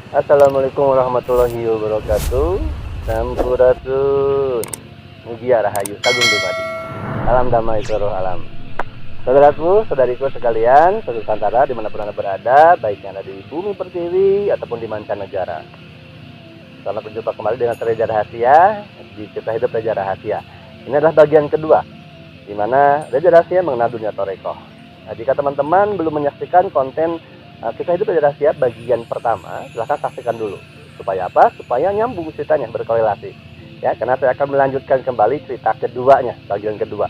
Assalamualaikum warahmatullahi wabarakatuh. Sampurasun. Mugia rahayu sagung dumadi. Alam damai seluruh alam. Saudaraku, saudariku sekalian, Nusantara dimanapun Anda berada, baik yang ada di bumi pertiwi ataupun di mancanegara. Selamat berjumpa kembali dengan Reja Rahasia di Kisah Hidup Reja Rahasia. Ini adalah bagian kedua, di mana Reja Rahasia mengenal dunia Torekoh. Nah, jika teman-teman belum menyaksikan konten Kisah Hidup Reja Rahasia bagian pertama, silahkan saksikan dulu. Supaya apa? Supaya nyambung ceritanya, berkorelasi. Ya, karena saya akan melanjutkan kembali cerita keduanya, bagian kedua.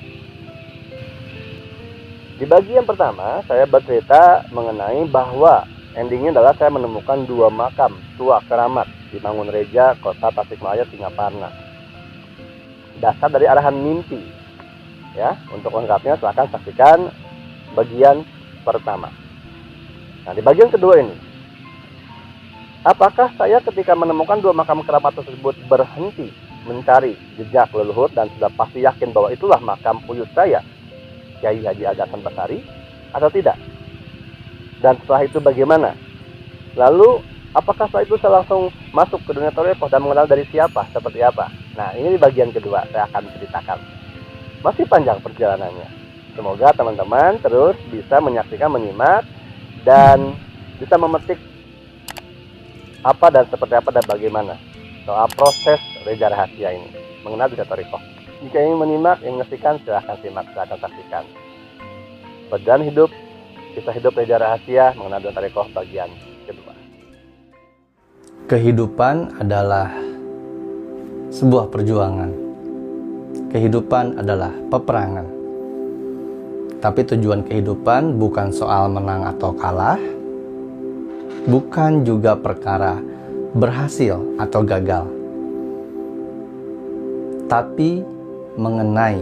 Di bagian pertama, saya bercerita mengenai bahwa endingnya adalah saya menemukan dua makam tua keramat di Mangunreja, Kota Tasikmalaya, Singaparna. Dasar dari arahan mimpi. Ya, untuk lengkapnya silahkan saksikan bagian pertama. Nah, di bagian kedua ini, apakah saya ketika menemukan dua makam keramat tersebut berhenti mencari jejak leluhur dan sudah pasti yakin bahwa itulah makam buyut saya, Kyai Haji Aga Hasan Basari, atau tidak? Dan setelah itu bagaimana? Lalu apakah setelah itu saya langsung masuk ke dunia Torekoh dan mengenal dari siapa, seperti apa? Nah, ini di bagian kedua saya akan ceritakan. Masih panjang perjalanannya. Semoga teman-teman terus bisa menyaksikan, menyimak, dan bisa memetik apa dan seperti apa dan bagaimana soal proses Reja Rahasia ini mengenal dunia Torekoh. Jika ingin menyimak, ingin menyaksikan, silahkan simak, silahkan saksikan. Perjalanan hidup, kisah hidup Reja Rahasia mengenal dunia Torekoh bagian kedua. Kehidupan adalah sebuah perjuangan. Kehidupan adalah peperangan. Tapi tujuan kehidupan bukan soal menang atau kalah, bukan juga perkara berhasil atau gagal, tapi mengenai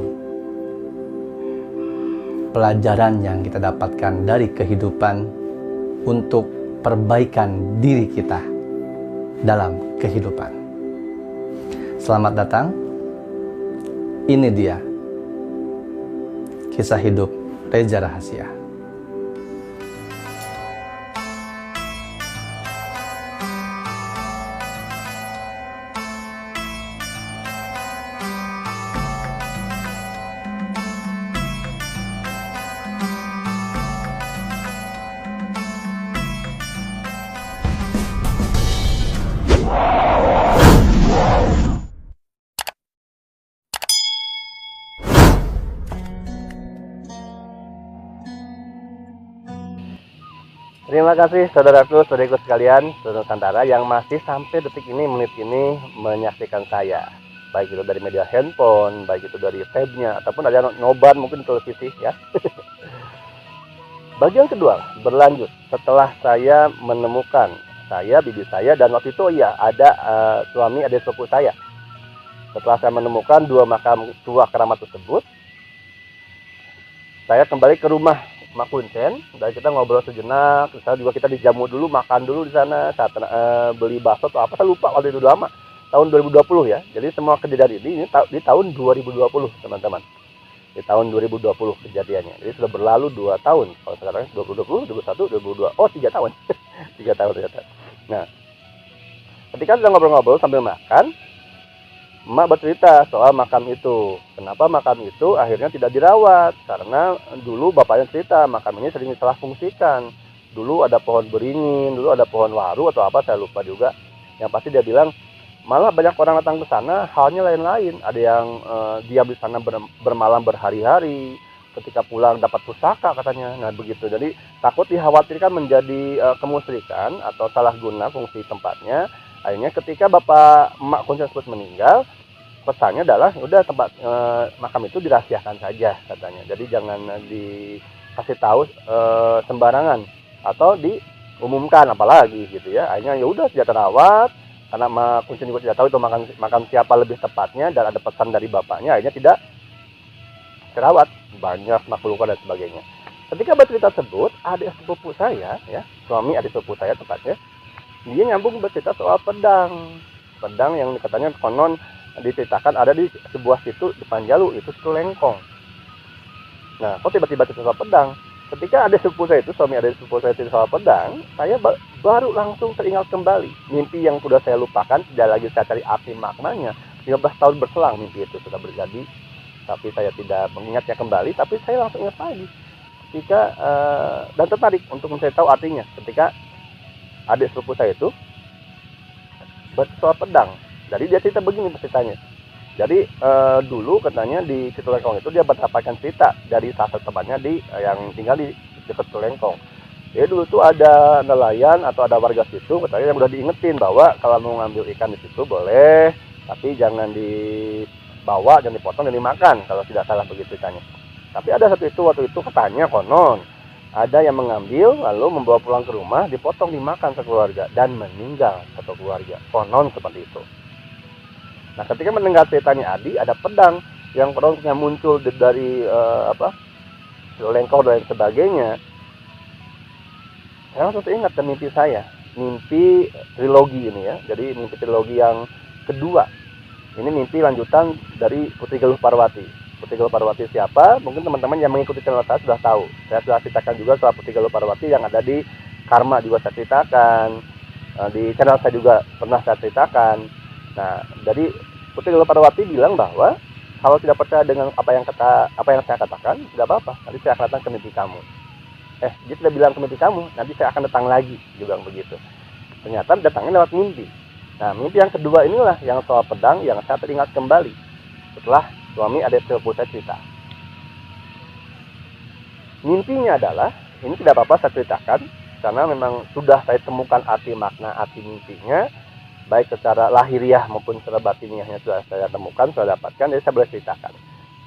pelajaran yang kita dapatkan dari kehidupan untuk perbaikan diri kita dalam kehidupan. Selamat datang. Ini dia kisah hidup Reja Rahasia. Terima kasih saudaraku, saudariku sekalian, seluruh Nusantara yang masih sampai detik ini, menit ini menyaksikan saya. Baik itu dari media handphone, baik itu dari tabnya, ataupun ada nobar mungkin di televisi ya. Bagian kedua berlanjut setelah saya menemukan bibi saya, dan waktu itu ya ada suami adik sepupu saya. Setelah saya menemukan dua makam tua keramat tersebut, saya kembali ke rumah Mak Kuncen, dan kita ngobrol sejenak. Misalnya juga kita dijamu dulu, makan dulu di sana saat beli bakso atau apa, saya lupa waktu itu, udah lama, tahun 2020 ya. Jadi semua kejadian ini di tahun 2020 teman-teman, di tahun 2020 kejadiannya. Jadi sudah berlalu 2 tahun. Kalau sekarang 2020, 2021, 2022, oh 3 tahun. 3 tahun ternyata. Nah, ketika kita ngobrol-ngobrol sambil makan, Emak bercerita soal makam itu. Kenapa makam itu akhirnya tidak dirawat? Karena dulu bapaknya cerita makam ini sering disalah fungsikan. Dulu ada pohon beringin, dulu ada pohon waru atau apa, saya lupa juga. Yang pasti dia bilang malah banyak orang datang ke sana, halnya lain-lain. Ada yang diam di sana bermalam berhari-hari. Ketika pulang dapat pusaka katanya. Nah begitu. Jadi takut dikhawatirkan menjadi kemusyrikan atau salah guna fungsi tempatnya. Akhirnya ketika bapak emak Kuncen tersebut meninggal, pesannya adalah udah tempat makam itu dirahasiakan saja katanya. Jadi jangan dikasih tahu sembarangan atau diumumkan apalagi gitu ya. Akhirnya ya udah tidak terawat karena Mak Kuncen juga tidak tahu itu makam siapa lebih tepatnya, dan ada pesan dari bapaknya, akhirnya tidak terawat, banyak makhluk dan sebagainya. Ketika bercerita tersebut, adik sepupu saya ya, suami adik sepupu saya tepatnya, dia nyambung bercerita soal pedang yang katanya konon diceritakan ada di sebuah situ di Panjalu, itu situ Lengkong. Nah, kok tiba-tiba cerita soal pedang? ketika ada sepupu saya itu, suami ada sepupu saya itu di sawah pedang, saya baru langsung teringat kembali mimpi yang sudah saya lupakan, tidak lagi saya cari arti maknanya. 15 tahun berselang mimpi itu sudah terjadi, tapi saya tidak mengingatnya kembali, tapi saya langsung ingat lagi ketika dan tertarik untuk mencari tahu artinya ketika adik sepupu saya itu bersuara pedang. Jadi dia cerita begini ceritanya. Jadi dulu katanya di Situ Lengkong itu dia mendapatkan cerita dari salah satu temannya yang tinggal di dekat Situ Lengkong. Jadi dulu tuh ada nelayan atau ada warga situ katanya yang udah diingetin bahwa kalau mau ngambil ikan di situ boleh, tapi jangan dibawa, jangan dipotong, jangan dimakan kalau tidak salah begitu ceritanya. Tapi ada waktu itu katanya konon ada yang mengambil lalu membawa pulang ke rumah, dipotong, dimakan sekeluarga dan meninggal satu keluarga. Konon seperti itu. Nah, ketika mendengar ceritanya Adi, ada pedang yang pedangnya muncul dari Lengkong dan sebagainya. Saya langsung teringat ke mimpi saya, mimpi trilogi ini ya. Jadi mimpi trilogi yang kedua. Ini mimpi lanjutan dari Putri Galuh Parwati. Putri Galuh Parwati siapa? Mungkin teman-teman yang mengikuti channel saya sudah tahu. Saya sudah ceritakan juga soal Putri Galuh Parwati yang ada di Karma juga saya ceritakan. Di channel saya juga pernah saya ceritakan. Nah, jadi Putri Galuh Parwati bilang bahwa kalau tidak percaya dengan apa yang saya katakan, tidak apa-apa. Nanti saya akan datang ke mimpi kamu. Dia tidak bilang ke mimpi kamu, nanti saya akan datang lagi, dia bilang begitu. Ternyata datangnya lewat mimpi. Nah, mimpi yang kedua inilah yang soal pedang yang saya teringat kembali setelah suami adik sepupu saya cerita. Mimpinya adalah, ini tidak apa-apa saya ceritakan, karena memang sudah saya temukan arti makna arti mimpinya, baik secara lahiriah maupun secara batiniahnya sudah saya temukan, sudah dapatkan, jadi saya boleh ceritakan.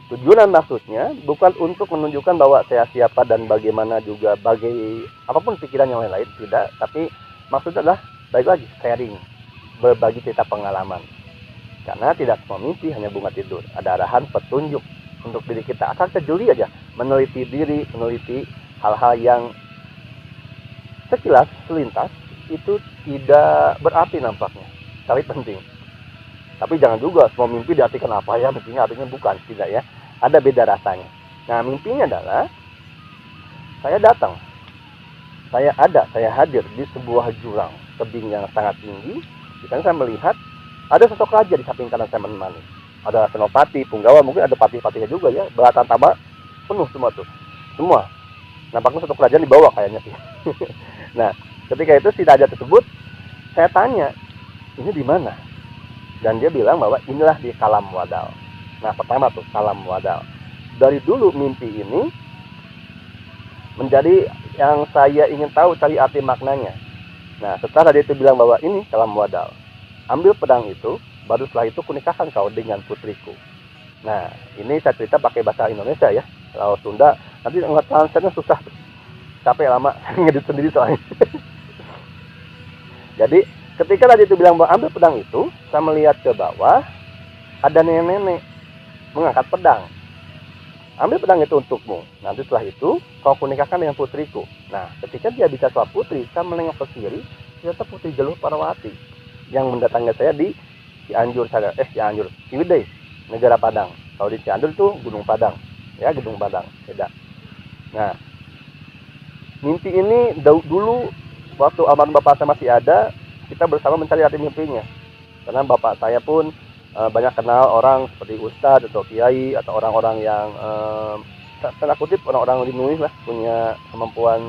Tujuan dan maksudnya bukan untuk menunjukkan bahwa saya siapa dan bagaimana juga apapun pikiran yang lain-lain, tidak. Tapi maksudnya adalah baik lagi sharing, berbagi cerita pengalaman. Karena tidak semua mimpi hanya bunga tidur, ada arahan petunjuk untuk diri kita. Asal kita jeli aja, meneliti diri, meneliti hal-hal yang sekilas, selintas, itu tidak berarti nampaknya, tapi penting. Tapi jangan juga semua mimpi diartikan apa ya, mimpinya artinya bukan, tidak ya. Ada beda rasanya. Nah, mimpinya adalah saya datang, saya hadir di sebuah jurang tebing yang sangat tinggi. Di sana saya melihat ada sosok raja di samping kanan saya menemani. Ada senopati, punggawa, mungkin ada patih-patihnya juga ya. Belatan tabak penuh semua tuh, semua. Nampaknya satu kerajaan di bawah kayaknya sih. Nah, ketika itu si raja tersebut, saya tanya, ini di mana? Dan dia bilang bahwa inilah di Kalam Wadal. Nah, pertama tuh Kalam Wadal. Dari dulu mimpi ini menjadi yang saya ingin tahu, cari arti maknanya. Nah, setelah dia itu bilang bahwa ini Kalam Wadal, ambil pedang itu, baru setelah itu kunikahkan kau dengan putriku. Nah, ini saya cerita pakai bahasa Indonesia ya. Kalau Sunda, nanti nge-translate-nya susah. Capek lama, ngedit sendiri soalnya. Jadi ketika tadi itu bilang bahwa ambil pedang itu, saya melihat ke bawah, ada nenek-nenek mengangkat pedang. Ambil pedang itu untukmu. Nanti setelah itu kau kunikahkan dengan putriku. Nah, ketika dia bisa soal putri, saya menengok ke kiri, ternyata Putri Galuh Parwati yang mendatangi saya di Cianjur, Ciwidey, negara Padang. Kalau di Cianjur itu Gunung Padang, ya Gedung Padang, beda. Nah, mimpi ini dulu waktu almarhum bapak saya masih ada, kita bersama mencari arti mimpinya. Karena bapak saya pun banyak kenal orang seperti ustadz atau kiai atau orang-orang yang tanda kutip orang-orang dinulis lah, punya kemampuan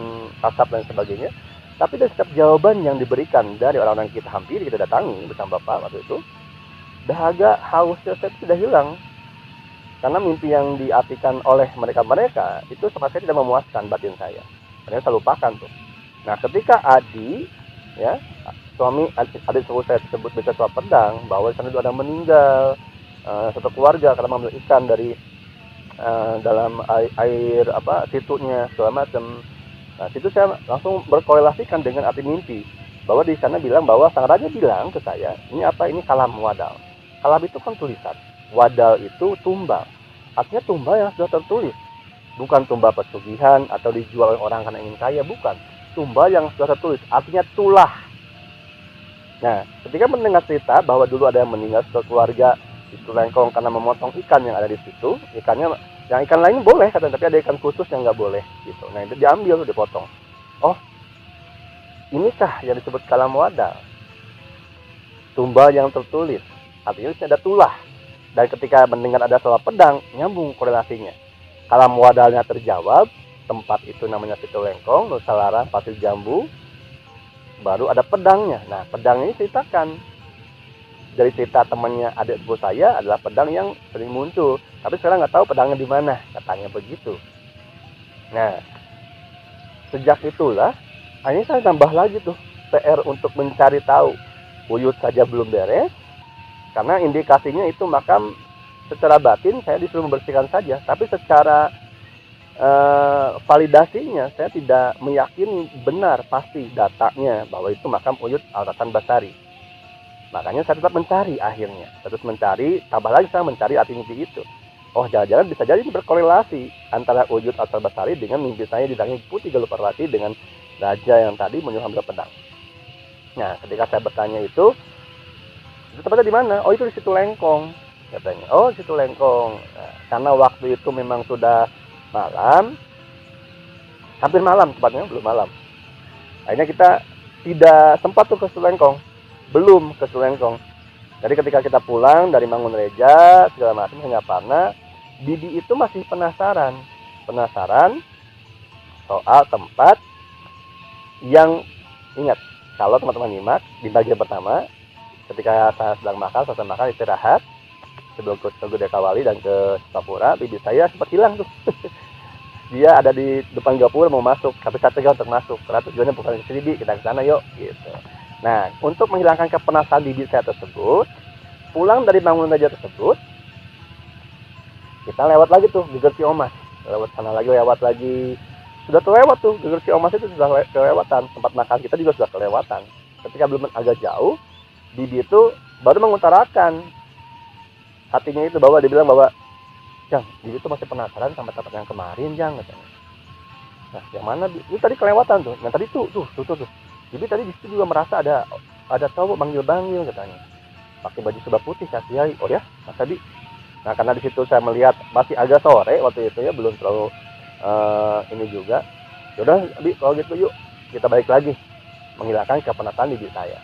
kasab dan sebagainya. Tapi dari setiap jawaban yang diberikan dari orang-orang yang kita hampiri, kita datangi bersama bapak waktu itu, dahaga hausnya saya tidak hilang. Karena mimpi yang diartikan oleh mereka-mereka itu sama sekali tidak memuaskan batin saya. Ternyata saya lupakan tuh. Nah, ketika Adi, ya, suami adik sepupu saya tersebut bisa soal pedang, bahwa di sana itu ada meninggal satu keluarga karena mengambil ikan dari dalam air situnya segala macam. Nah, situ saya langsung berkorelasikan dengan arti mimpi, bahwa di sana bilang bahwa sang raja bilang ke saya, ini apa? Ini Kalam Wadal. Kalam itu kan tulisan, wadal itu tumbal. Artinya tumbal yang sudah tertulis. Bukan tumbal pesugihan atau dijual oleh orang karena ingin kaya, bukan. Tumbal yang sudah tertulis, artinya tulah. Nah, ketika mendengar cerita bahwa dulu ada yang meninggal sekeluarga di Situ Lengkong karena memotong ikan yang ada di situ, ikannya Yang ikan lain boleh katanya, tapi ada ikan khusus yang nggak boleh gitu. Nah itu diambil, dipotong. Oh, inikah yang disebut kalam wadal, tumbal yang tertulis, artinya ada tulah. Dan ketika mendengar ada suara pedang, nyambung korelasinya. Kalam wadalnya terjawab, tempat itu namanya Situ Lengkong, Nusa Larang, Pasir Jambu, baru ada pedangnya. Nah pedangnya ini ceritakan dari cerita temannya adik sepupu saya adalah pedang yang sering muncul, tapi sekarang nggak tahu pedangnya di mana, katanya begitu. Nah sejak itulah akhirnya saya tambah lagi tuh PR untuk mencari tahu. Uyut saja belum beres, karena indikasinya itu makam secara batin saya disuruh membersihkan saja, tapi secara validasinya saya tidak meyakini benar pasti datanya bahwa itu makam Uyut Al-Hasan Basari. Makanya saya tetap mencari akhirnya, terus mencari, tambah lagi saya mencari arti mimpi itu. Oh jangan-jangan bisa jadi berkorelasi antara Uyut Al-Hasan Basari dengan mimpi saya di langit putih Galuparwati dengan raja yang tadi menyuruh ambil pedang. Nah ketika saya bertanya itu tempatnya di mana? Oh itu di Situ Lengkong katanya. Oh Situ Lengkong. Nah, karena waktu itu memang sudah malam, hampir malam tepatnya, belum malam. Akhirnya kita tidak sempat tuh ke Situ Lengkong, belum ke Situ Lengkong. Jadi ketika kita pulang dari Mangunreja segala macam Singaparna, Bibi itu masih penasaran soal tempat yang, ingat kalau teman-teman nyimak di bagian pertama, ketika saya sedang makan, selesai makan istirahat sebelum ke Gede Kawali dan ke Sukapura, bibi saya sempat hilang tuh. Dia ada di depan gapura mau masuk, tapi saya cegah untuk masuk. Karena tujuannya bukan ke sini, Bi, kita ke sana yuk gitu. Nah, untuk menghilangkan kepenasaran bibi saya tersebut, pulang dari Mangunreja tersebut, kita lewat lagi tuh Geger Ciomas, lewat sana lagi, lewat lagi. Sudah terlewat tuh Geger Ciomas itu, sudah kelewatan. Tempat makan kita juga sudah kelewatan. Ketika belum agak jauh, bibi itu baru mengutarakan hatinya itu, bahwa dia bilang bahwa Jang, bibi itu masih penasaran sama tempat yang kemarin, Jang, katanya. Nah, yang mana? Ini tadi kelewatan tuh. Nah, tadi tuh. Bibi tadi di situ juga merasa ada cowok banggil-banggil katanya. Pakai baju serba putih, Kiai. Oh ya, Mas Abi. Nah, karena di situ saya melihat masih agak sore waktu itu ya, belum terlalu ini juga. Yaudah, Abi, kalau gitu yuk kita balik lagi menghilangkan kepenasaran bibi saya.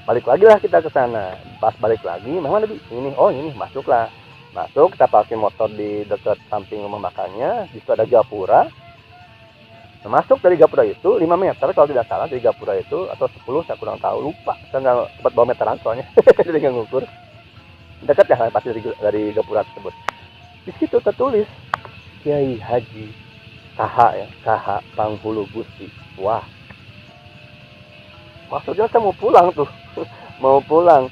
Balik lagi lah kita ke sana. Pas balik lagi, mana Bi? Ini, oh ini masuklah. Masuk, kita parkir motor di dekat samping rumah makannya. Di situ ada gapura. Nah, masuk dari gapura itu 5 meter kalau tidak salah, dari gapura itu atau 10 saya kurang tahu, lupa. Saya nggak sempat bawa meteran soalnya, jadi nggak ngukur. Dekat ya pasti dari gapura tersebut. Di situ tertulis Kiai Haji KH Panghulu Gusti. Wah, maksudnya saya mau pulang tuh. Mau pulang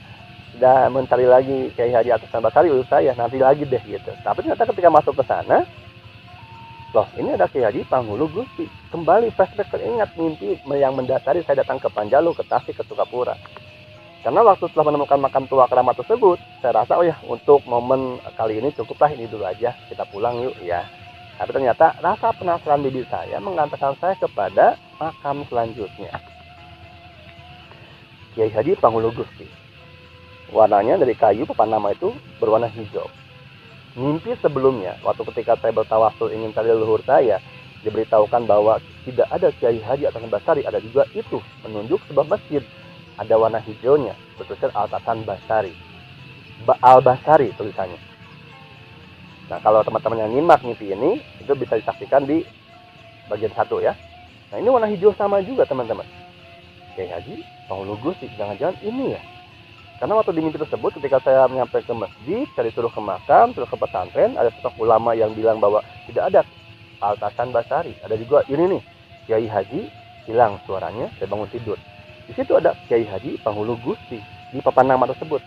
dan mencari lagi Kiai Haji Al-Hasan Basari urus saya nanti lagi deh gitu. Tapi ternyata ketika masuk ke sana, loh ini ada Kiai Haji Panghulu Gusti. Kembali flashback, teringat mimpi yang mendasari saya datang ke Panjalu, ke Tasik, ke Sukapura. Karena waktu setelah menemukan makam tua keramat tersebut, saya rasa oh ya untuk momen kali ini cukuplah ini dulu aja, kita pulang yuk ya. Tapi ternyata rasa penasaran bibi saya mengantarkan saya kepada makam selanjutnya, Kiai Haji Panghulu Gusti. Warnanya dari kayu, papan nama itu berwarna hijau. Mimpi sebelumnya, waktu ketika saya bertawasul ingin cari leluhur saya, diberitahukan bahwa tidak ada Kiai Haji Al-Hasan Basari, ada juga itu menunjuk sebuah masjid, ada warna hijaunya, bertuliskan Al-Hasan Basari, Al-Basari tulisannya. Nah kalau teman-teman yang nyimak mimpi ini, itu bisa disaksikan di bagian 1 ya. Nah ini warna hijau sama juga teman-teman. Kiai Haji Panghulu Gusti, jangan-jangan ini ya. Karena waktu di mimpi tersebut, ketika saya nyampe ke masjid, saya disuruh ke makam, disuruh ke pesantren, ada sosok ulama yang bilang bahwa tidak ada Al-Hasan Basari. Ada juga ini nih, Kiai Haji, hilang suaranya, saya bangun tidur. Di situ ada Kiai Haji Panghulu Gusti di papan nama tersebut.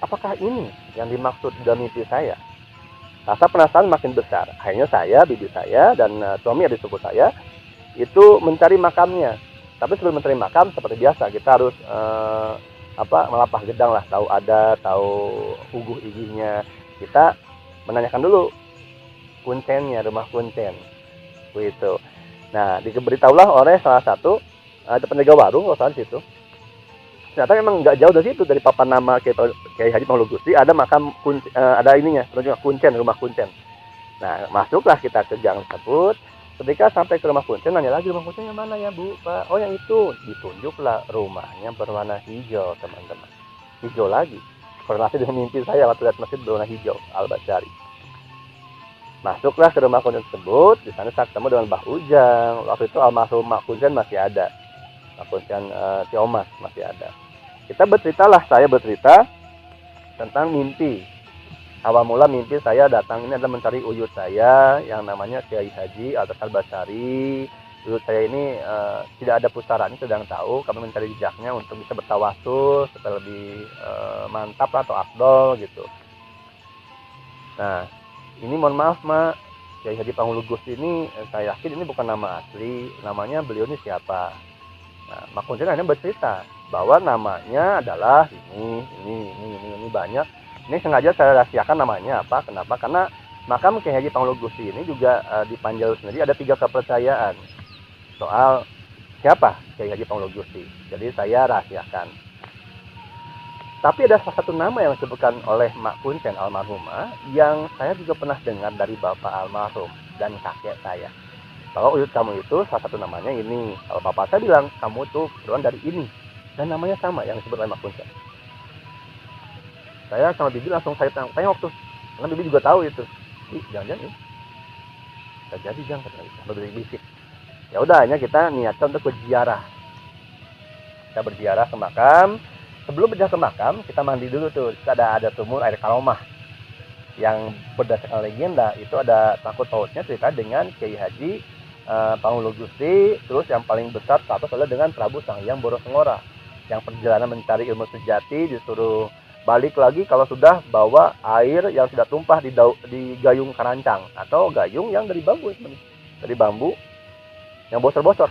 Apakah ini yang dimaksud dalam mimpi saya? Rasa penasaran makin besar. Akhirnya saya, bibi saya, dan suami adik sepupu saya itu mencari makamnya. Tapi sebelum mencari makam, seperti biasa kita harus melapah gedang lah, tahu ada, tahu uguh iginya. Kita menanyakan dulu kuncennya, rumah kuncen, begitu. Nah, diberitahulah oleh salah satu ada penjaga warung, kalau salah di situ. Ternyata memang nggak jauh dari situ, dari papan nama Kiai Haji Panghulu Gusti ada makam ada ininya, kuncen, rumah kuncen. Nah, masuklah kita ke gang tersebut. Ketika sampai ke rumah kuncen, nanya lagi, rumah kuncen yang mana ya Bu, Pak? Oh yang itu. Ditunjuklah rumahnya berwarna hijau, teman-teman. Hijau lagi. Korelasi dengan mimpi saya waktu lihat masjid berwarna hijau, Al-Basyari. Masuklah ke rumah kuncen tersebut. Di sana saya ketemu dengan Mbah Ujang. Waktu itu almarhum Mak Kuncen masih ada. Mak Kuncen Tiomas masih ada. Saya bercerita tentang mimpi. Awal mula mimpi saya datang ini adalah mencari uyut saya yang namanya Kiai Haji Al Basyari. Uyut saya ini tidak ada pusaranya, sedang tahu. Kami mencari jejaknya untuk bisa bertawasul supaya lebih mantap atau afdol gitu. Nah, ini mohon maaf Mak, Kiai Haji Panghulu Gusti ini saya yakin ini bukan nama asli. Namanya beliau ini siapa? Nah, Mak Kuncen akhirnya bercerita bahwa namanya adalah ini banyak. Ini sengaja saya rahasiakan namanya apa? Kenapa? Karena makam Kiai Haji Panghulu Gusti ini juga di Panjalu sendiri ada 3 kepercayaan soal siapa Kiai Haji Panghulu Gusti. Jadi saya rahasiakan. Tapi ada salah satu nama yang disebutkan oleh Mak Kuncen almarhumah yang saya juga pernah dengar dari bapak almarhum dan kakek saya. Kalau uyut kamu itu salah satu namanya ini. Kalau bapak saya bilang kamu tuh keturunan dari ini dan namanya sama yang disebut oleh Mak Kuncen. Saya sama Bibi langsung saya tengok tuh, karena Bibi juga tahu itu. Jangan-jangan ini terjadi jangan berbisik. Ya udah, hanya kita niatkan untuk berziarah. Kita berziarah ke makam. Sebelum berziarah ke makam, kita mandi dulu tuh. Kita ada sumur air karomah yang berdasarkan legenda itu ada sangkut pautnya cerita dengan Kiai Haji Panghulu Gusti. Terus yang paling besar status adalah dengan Prabu Sanghyang Borosengora yang perjalanan mencari ilmu sejati disuruh balik lagi kalau sudah bawa air yang sudah tumpah di gayung karancang atau gayung yang dari bambu yang bocor-bocor.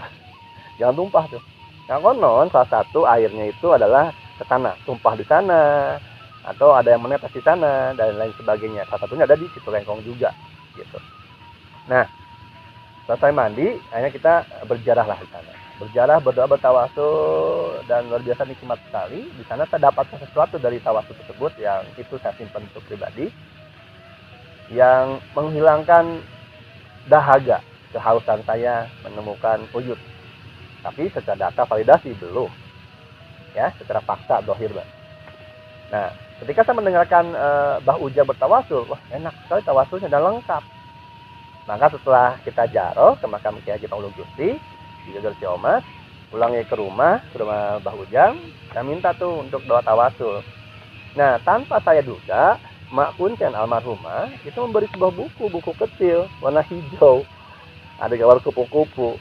Jangan tumpah tuh. Nah, konon salah satu airnya itu adalah ke tanah, tumpah di sana atau ada yang menetes di sana dan lain sebagainya. Salah satunya ada di Citulengkong juga gitu. Nah, selesai mandi, akhirnya kita berziarah lah di sana. Berziarah, berdoa, bertawasul, dan luar biasa nikmat sekali. Di sana saya dapatkan sesuatu dari tawasul tersebut yang itu saya simpan untuk pribadi, yang menghilangkan dahaga, kehausan saya menemukan uyut. Tapi secara data validasi belum, ya, secara fakta dohir. Nah, ketika saya mendengarkan Mbah Ujang bertawasul, wah enak sekali tawasulnya dan lengkap. Maka setelah kita jaroh ke makam Kiai Haji Panghulu Gusti di Geger Ciomas, pulangnya ke rumah Mbah Ujang, saya minta tuh untuk doa tawasul. Nah, tanpa saya duga, Mak Kuncen almarhumah itu memberi sebuah buku kecil warna hijau, ada gambar kupu-kupu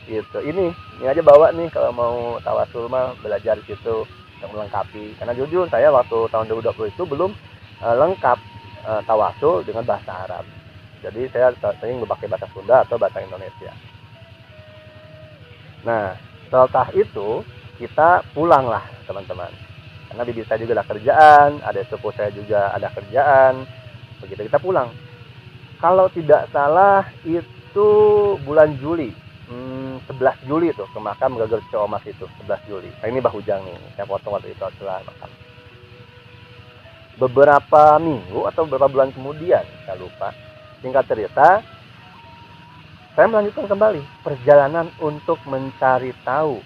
gitu. Ini aja bawa nih kalau mau tawasul mah, belajar di situ untuk melengkapi. Karena jujur saya waktu tahun 2020 itu belum lengkap tawasul dengan bahasa Arab. Jadi saya sering memakai bahasa Sunda atau bahasa Indonesia. Nah, setelah itu kita pulanglah teman-teman. Karena bibi saya juga ada kerjaan, ada sepupu saya juga ada kerjaan. Begitu kita pulang. Kalau tidak salah itu bulan Juli, 11 Juli tuh ke makam Geger Ciomas itu, 11 Juli. Nah, ini Mbah Ujang nih, saya foto waktu itu setelah makam. Beberapa minggu atau beberapa bulan kemudian, saya lupa. Singkat cerita, saya melanjutkan kembali perjalanan untuk mencari tahu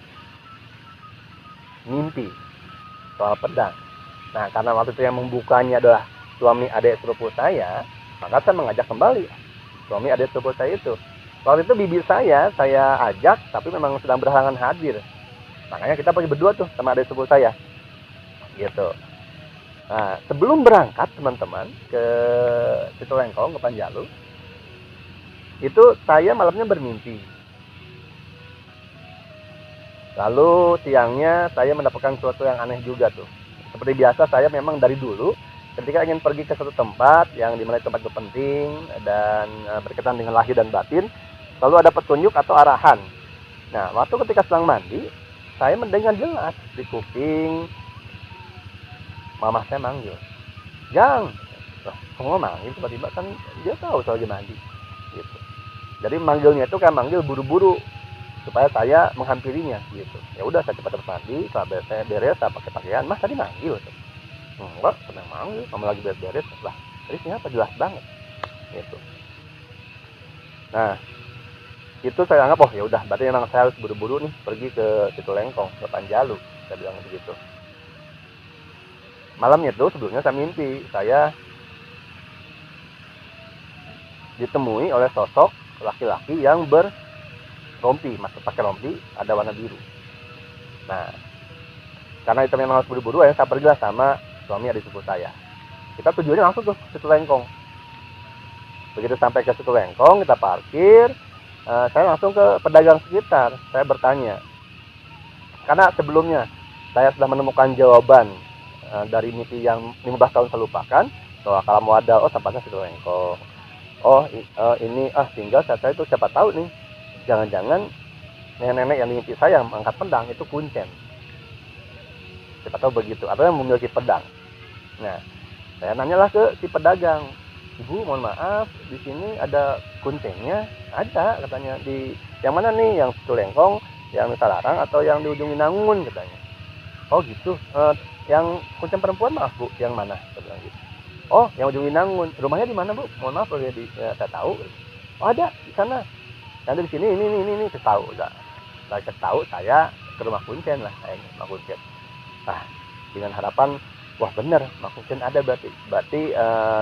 mimpi soal pedang. Nah, karena waktu itu yang membukanya adalah suami adik sepupu saya, maka saya mengajak kembali suami adik sepupu saya itu. Waktu itu bibi saya ajak, tapi memang sedang berhalangan hadir. Makanya kita pergi berdua tuh sama adik sepupu saya, gitu. Nah, sebelum berangkat teman-teman ke Citulengkong, ke Panjalu, itu saya malamnya bermimpi. Lalu siangnya saya mendapatkan sesuatu yang aneh juga tuh. Seperti biasa saya memang dari dulu ketika ingin pergi ke suatu tempat yang dimana tempat itu penting dan berkaitan dengan lahir dan batin, selalu ada petunjuk atau arahan. Nah, waktu ketika sedang mandi, saya mendengar jelas di kuping mama saya manggil, "Jang." Kok manggil tiba-tiba, kan dia tahu saya lagi mandi gitu. Jadi manggilnya itu kayak manggil buru-buru supaya saya menghampirinya gitu. Ya udah, saya cepat mandi, setelah saya beres, saya pakai pakaian, "Mas tadi manggil." Enggak, sedang manggil, mama lagi beres-beres. Lah, tadi siapa? Jelas banget gitu. Nah, itu saya anggap, oh ya udah, berarti memang saya harus buru-buru nih pergi ke situ Lengkong, ke Panjalu. Saya bilang begitu. Malamnya itu sebelumnya saya mimpi, saya ditemui oleh sosok laki-laki yang berrompi, masuk pakai rompi, ada warna biru. Nah, karena itu memang harus buru-buru, ya saya pergilah sama suami adik sepupu saya. Kita tujuannya langsung ke situ Lengkong. Begitu sampai ke situ Lengkong, kita parkir, saya langsung ke pedagang sekitar. Saya bertanya, karena sebelumnya saya sudah menemukan jawaban dari mimpi yang 15 tahun saya lupakan, bahwa kalau mau ada, oh tempatnya situ Lengkong. Oh ini tinggal saya itu siapa tahu nih, jangan-jangan nenek-nenek yang mimpi saya mengangkat pedang itu kuncen, siapa tahu begitu, atau yang memiliki pedang. Nah, saya nanyalah ke si pedagang, "Ibu, mohon maaf, di sini ada kuncennya?" "Ada," katanya. "Di yang mana nih? Yang situ Lengkong, yang Nusa Larang, atau yang di ujung Winangun?" katanya. "Oh gitu, yang kuncen perempuan maaf Bu, yang mana?" saya bilang gitu. "Oh, yang ujung Winangun." "Rumahnya di mana Bu?" "Mohon maaf, saya tahu." "Oh ada di sana." "Nanti di sini ini tahu." Udah. Saya tahu, saya ke rumah kuncen lah, saya rumah kuncen. Nah, dengan harapan, wah benar, rumah kuncen ada, berarti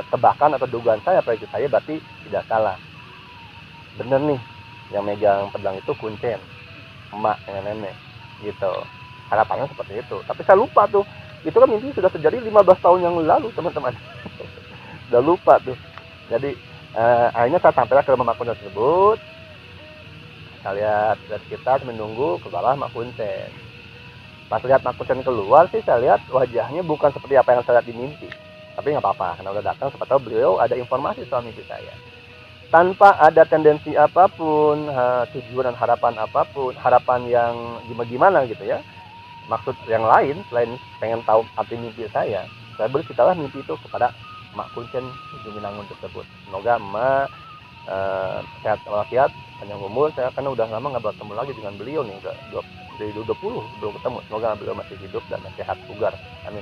tebakan atau dugaan saya, prediksi saya berarti tidak salah. Bener nih, yang megang pedang itu kuncen, emak dengan nenek, gitu. Harapannya seperti itu. Tapi saya lupa tuh, itu kan mimpi sudah terjadi 15 tahun yang lalu, teman-teman. Udah lupa tuh. Jadi akhirnya saya sampailah ke rumah kuncen tersebut. Saya lihat dari sekitar, menunggu ke bawah Mak Kuncen. Pas lihat Mak Kuncen keluar sih, saya lihat wajahnya bukan seperti apa yang saya lihat di mimpi. Tapi nggak apa-apa, karena udah datang, siapa tahu beliau ada informasi soal mimpi saya. Tanpa ada tendensi apapun, tujuan dan harapan apapun, harapan yang gimana gitu ya. Maksud yang lain selain pengen tahu arti mimpi saya berceritalah mimpi itu kepada Mak Kuncen Ujung Winangun tersebut. Semoga Emak sehat walafiat, panjang umur. Saya karena udah lama nggak bertemu lagi dengan beliau nih, udah dari 20 belum ketemu. Semoga beliau masih hidup dan sehat bugar, amin.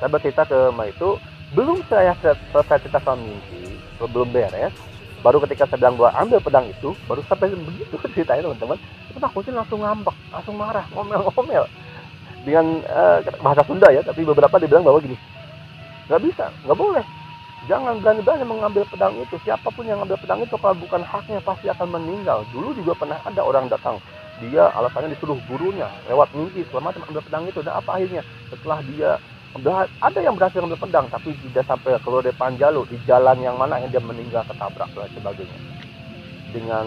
Saya bercerita ke Emak itu, belum saya selesai cerita soal mimpi, belum beres, baru ketika saya bilang bahwa ambil pedang itu, baru sampai begitu ceritanya teman-teman, itu Mak Kuncen langsung ngambek, langsung marah, ngomel-ngomel dengan bahasa Sunda ya, tapi beberapa dibilang bahwa gini, nggak bisa, nggak boleh, jangan berani-berani mengambil pedang itu. Siapapun yang mengambil pedang itu, kalau bukan haknya pasti akan meninggal. Dulu juga pernah ada orang datang, dia alasannya disuruh gurunya lewat mimpi segala macam ambil pedang itu. Dan apa akhirnya? Setelah dia ada yang berhasil ambil pedang, tapi tidak sampai keluar dari Panjalu, di jalan yang mana yang dia meninggal, ketabrak dan sebagainya. Dengan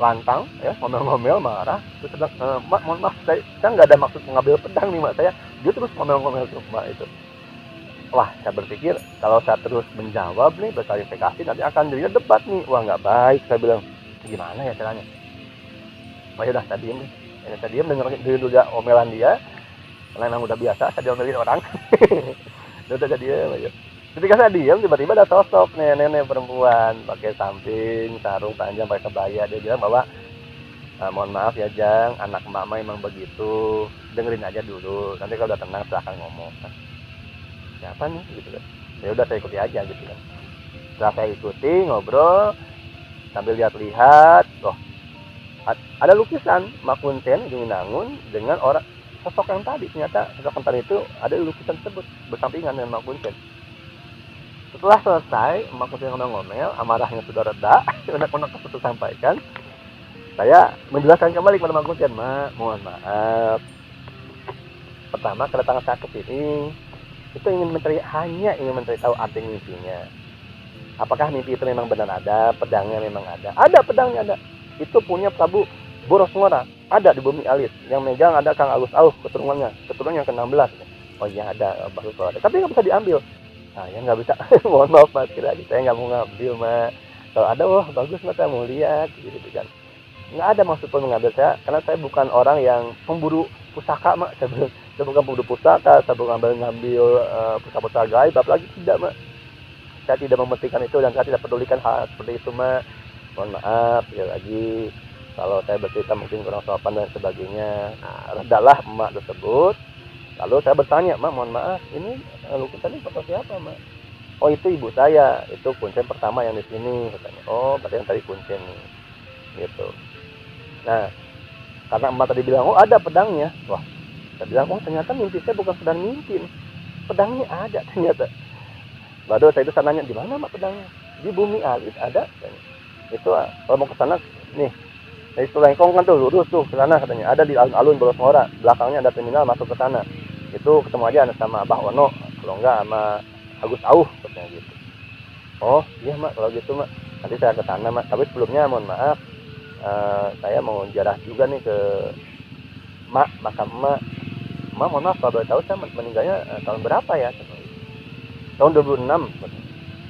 lantang ya, ngomel-ngomel, marah. Terus "Mak, mohon maaf, saya nggak ada maksud mengambil pedang nih Mak, saya." Dia terus ngomel-ngomel tuh Mak itu. Wah, saya berpikir kalau saya terus menjawab nih, berklarifikasi, nanti akan jadinya debat nih. Wah, nggak baik, saya bilang. Gimana ya caranya? Wah, yaudah, saya diem nih. Saya diem, dengerin dulu omelan dia. Karena memang udah biasa, saya diomelin orang. Udah saya diem aja. Ketika saya diem, tiba-tiba ada sosok nenek-nenek perempuan, pakai samping, sarung panjang, pakai kebaya. Dia bilang bahwa, "Mohon maaf ya Jang, anak mama emang begitu. Dengerin aja dulu. Nanti kalau udah tenang silahkan ngomong." Siapa nih gitu kan. Ya udah, saya ikuti aja gitu kan. Setelah saya ikuti, ngobrol sambil lihat-lihat, loh, ada lukisan Mak Kuncen Ujung Winangun dengan orang sosok yang tadi. Ternyata sosok yang tadi itu ada di lukisan tersebut bersampingan dengan Mak Kuncen. Setelah selesai, Mak Kuncen ngomel-ngomel, amarahnya sudah reda, unek-unek tersebut sampaikan. Saya menjelaskan kembali kepada Mak Kuncen, "Mak, mohon maaf. Pertama, kedatangan saya ke sini itu hanya ingin mencari tahu arti mimpinya. Apakah mimpi itu memang benar ada, pedangnya memang ada. Ada pedangnya, ada. Itu punya Prabu Borosmora, ada di Bumi Alit. Yang megang ada Kang Agus Auh, keturunannya yang ke-16. Oh iya ada, bagus kalau ada. Tapi nggak bisa diambil." "Ah ya nggak bisa." "Mohon maaf Mas, kira saya nggak mau ngambil Mak. Kalau ada, wah bagus Mas, saya mau lihat." Gitu kan. Nggak ada maksud pun mengambil saya, karena saya bukan orang yang pemburu pusaka Mak. Saya bukan pemburu pusaka, saya bukan ngambil pusaka-pusaka gaib, apalagi tidak Mak. Saya tidak mementingkan itu dan saya tidak pedulikan hal seperti itu Mak. Mohon maaf ya lagi kalau saya bercerita mungkin kurang sopan dan sebagainya. Nah, redalah emak tersebut. Lalu saya bertanya, "Mak, mohon maaf, ini lukisan ini foto siapa Mak?" oh itu ibu saya, itu kuncen pertama yang di sini katanya. Oh berarti yang tadi kuncen nih, gitu. Nah karena emak tadi bilang oh ada pedangnya, wah saya bilang oh ternyata mimpi saya bukan sekedar mimpi nih. Pedangnya ada ternyata. Baru saya itu nanya di mana mak pedangnya, di Bumi Alit ada katanya. Itu kalau mau ke sana nih dari Tulengkong kan tuh lurus tuh ke sana katanya, ada di alun-alun Bolosmora, belakangnya ada terminal masuk ke sana. Itu ketemu aja sama Abah Ono, kalau enggak sama Agus Auh katanya gitu. Oh iya mak kalau gitu mak, nanti saya ke sana mak, tapi sebelumnya mohon maaf, saya mau ziarah juga nih ke mak, makam emak. Emak mohon maaf kalau boleh tahu saya meninggalnya tahun berapa ya? Tahun 2006.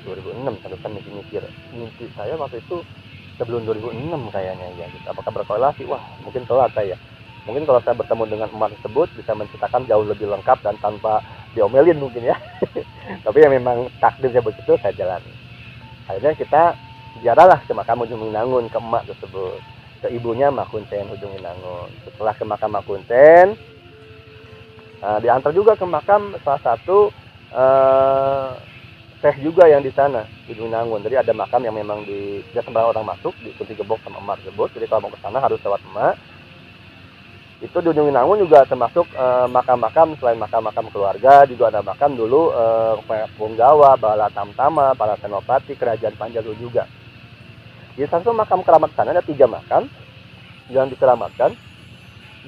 2006 saya kan mikir mimpi saya waktu itu sebelum 2006 kayaknya ya gitu. Apakah berkorelasi? Wah mungkin telat saya. Mungkin kalau saya bertemu dengan emak tersebut bisa menceritakan jauh lebih lengkap dan tanpa diomelin mungkin ya. Tapi ya memang takdirnya begitu, saya jalani. Akhirnya kita ziarahlah ke makam Ujung Winangun, ke emak tersebut, ke ibunya Mak Kuncen Ujung Winangun. Setelah ke makam Mak Kuncen, diantar juga ke makam salah satu teh juga yang di sana Ujung Winangun. Jadi ada makam yang memang tidak sembarang orang masuk, diikuti gebok sama emak tersebut. Jadi kalau mau ke sana harus lewat emak. Itu di Ujung Winangun juga termasuk makam-makam, selain makam-makam keluarga juga ada makam dulu Punggawa, Bala Tamtama, para Senopati, Kerajaan Panjalu juga. Di satu makam keramat sana ada 3 makam yang dikeramatkan.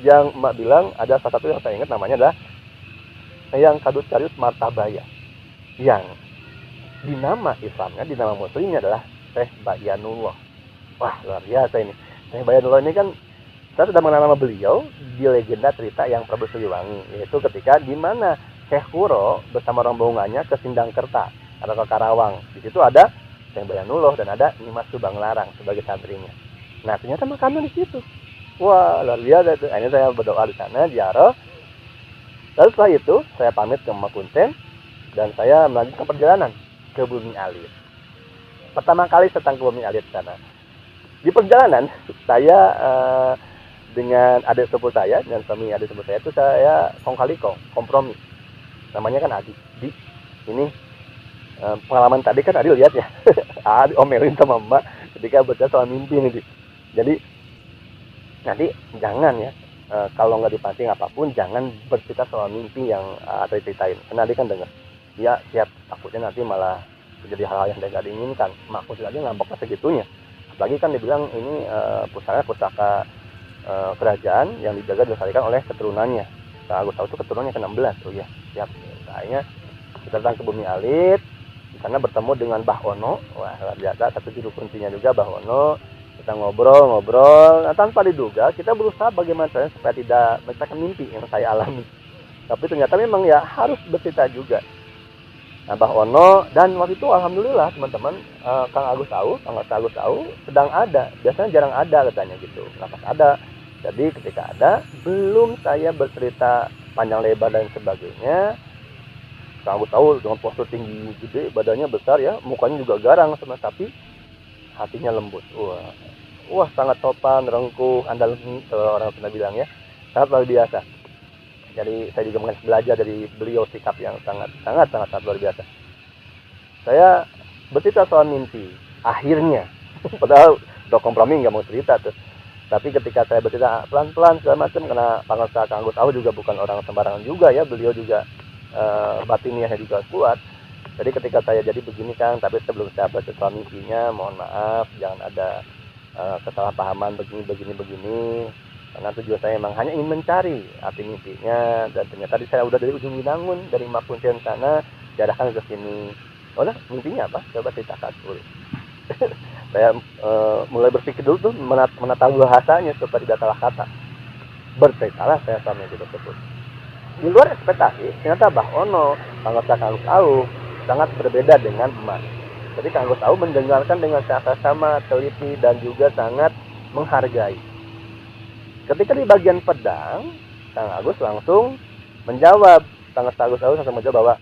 Yang emak bilang ada salah satu yang saya ingat namanya adalah yang Kadut Carius Martabaya, yang di nama Islamnya, di nama Muslimnya adalah Syekh Bayanullah. Wah luar biasa ini. Syekh Bayanullah ini kan saya sudah mengenal nama beliau di legenda cerita yang Prabu Siliwangi, yaitu ketika di mana Syekh Kuro bersama rombongannya ke Sindangkerta atau ke Karawang. Di situ ada Syekh Bayanullah dan ada Nimas Subang Larang sebagai santrinya. Nah ternyata makamnya di situ. Wah luar biasa itu. Akhirnya saya berdoa di sana, ziarah. Lalu setelah itu saya pamit ke Mak Kuncen dan saya melanjutkan perjalanan ke Bumi Alit. Pertama kali saya datang ke Bumi Alit sana. Di perjalanan saya dengan adik sepupu saya dan suami adik sepupu saya itu saya kong kali kompromi. Namanya kan Adi. Di ini pengalaman tadi kan Adi lihat ya. Adi omelin sama Mbak ketika bercerita soal mimpi nih. Jadi nanti jangan ya kalau nggak dipancing apapun jangan bercerita soal mimpi yang Adi ceritain. Karena Adi kan dengar. Ya siap takutnya nanti malah terjadi hal-hal yang tidak diinginkan. Maksud lagi ngambeknya segitunya. Apalagi kan dibilang ini pusaka kerajaan yang dijaga dan dilestarikan oleh keturunannya. Nah, aku tahu itu keturunannya ke-16. Oh ya, siap. Akhirnya kita datang ke Bumi Alit. Di sana bertemu dengan Bah Ono. Wah, luar biasa. Satu juru kuncinya juga Bah Ono. Kita ngobrol. Nah, tanpa diduga, kita berusaha bagaimana caranya supaya tidak menceritakan mimpi yang saya alami. Tapi ternyata memang ya harus bercerita juga. Nah, Bah Ono dan waktu itu alhamdulillah teman-teman Kang Agus tahu sedang ada. Biasanya jarang ada katanya gitu. Nah, pas ada. Jadi ketika ada, belum saya bercerita panjang lebar dan sebagainya, Kang Agus tahu dengan postur tinggi gede, badannya besar ya, mukanya juga garang sama tapi hatinya lembut. Wah sangat sopan, rengkuh, andalmi kalau orang pernah bilang ya, sangat luar biasa. Jadi saya juga belajar dari beliau sikap yang sangat luar biasa. Saya bercerita soal mimpi, akhirnya, padahal udah kompromi nggak mau cerita tuh. Tapi ketika saya bercerita pelan-pelan segala macam, karena Panglima Kang Agus Auh juga bukan orang sembarangan juga ya, beliau juga batiniahnya juga kuat. Jadi ketika saya jadi begini Kang, tapi sebelum saya bercerita soal mimpinya, mohon maaf, jangan ada kesalahpahaman begini. Karena tujuan saya memang hanya ingin mencari arti mimpinya, dan ternyata tadi saya udah dari Ujung Winangun, dari Mak Kuncen sana, diarahkan ke sini. Oh lah, mimpinya apa? Coba ceritakan dulu. Saya mulai berpikir dulu tuh menata bahasanya supaya tidak salah kata. Berceritalah saya sama itu tersebut. Di luar ekspektasi, ternyata Bah Ono, Kang Agus Auh sangat berbeda dengan emak. Jadi Kang Agus Auh mendengarkan dengan sama teliti dan juga sangat menghargai. Ketika di bagian pedang, Kang Agus langsung menjawab, Kang Agus Auh langsung menjawab bahwa